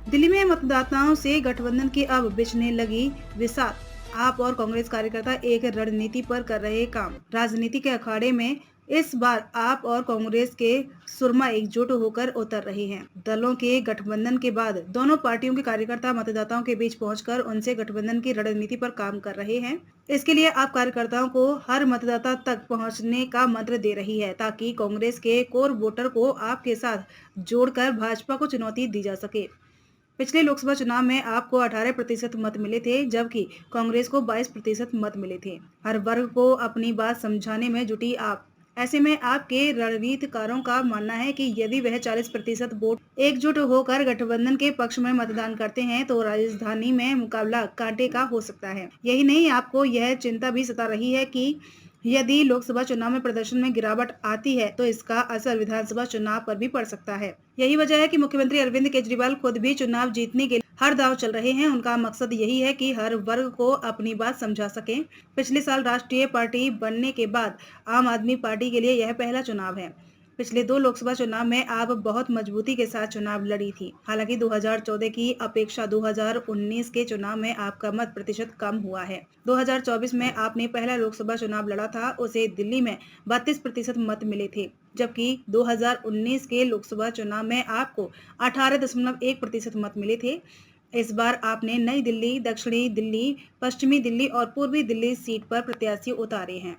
दिल्ली में मतदाताओं से गठबंधन की अब बिछने लगी विसात। आप और कांग्रेस कार्यकर्ता एक रणनीति पर कर रहे काम। राजनीति के अखाड़े में इस बार आप और कांग्रेस के सुरमा एकजुट होकर उतर रहे हैं। दलों के गठबंधन के बाद दोनों पार्टियों के कार्यकर्ता मतदाताओं के बीच पहुंचकर उनसे गठबंधन की रणनीति पर काम कर रहे हैं। इसके लिए आप कार्यकर्ताओं को हर मतदाता तक पहुंचने का मंत्र दे रही है, ताकि कांग्रेस के कोर वोटर को आपके साथ जोड़कर भाजपा को चुनौती दी जा सके। पिछले लोकसभा चुनाव में आपको 18% मत मिले थे, जबकि कांग्रेस को 22% मत मिले थे। हर वर्ग को अपनी बात समझाने में जुटी आप। ऐसे में आपके रणनीतिकारों का मानना है कि यदि वह 40% वोट एकजुट होकर गठबंधन के पक्ष में मतदान करते हैं तो राजधानी में मुकाबला कांटे का हो सकता है। यही नहीं, आपको यह चिंता भी सता रही है कि यदि लोकसभा चुनाव में प्रदर्शन में गिरावट आती है तो इसका असर विधानसभा चुनाव पर भी पड़ सकता है। यही वजह है कि मुख्यमंत्री अरविंद केजरीवाल खुद भी चुनाव जीतने के लिए हर दांव चल रहे हैं। उनका मकसद यही है कि हर वर्ग को अपनी बात समझा सकें। पिछले साल राष्ट्रीय पार्टी बनने के बाद आम आदमी पार्टी के लिए यह पहला चुनाव है। पिछले 2 लोकसभा चुनाव में आप बहुत मजबूती के साथ चुनाव लड़ी थी। हालांकि 2014 की अपेक्षा 2019 के चुनाव में आपका मत प्रतिशत कम हुआ है। 2024 में आपने पहला लोकसभा चुनाव लड़ा था, उसे दिल्ली में 32% मत मिले थे, जबकि 2019 के लोकसभा चुनाव में आपको 18.1% मत मिले थे। इस बार आपने नई दिल्ली, दक्षिणी दिल्ली, पश्चिमी दिल्ली और पूर्वी दिल्ली सीट पर प्रत्याशी उतारे हैं।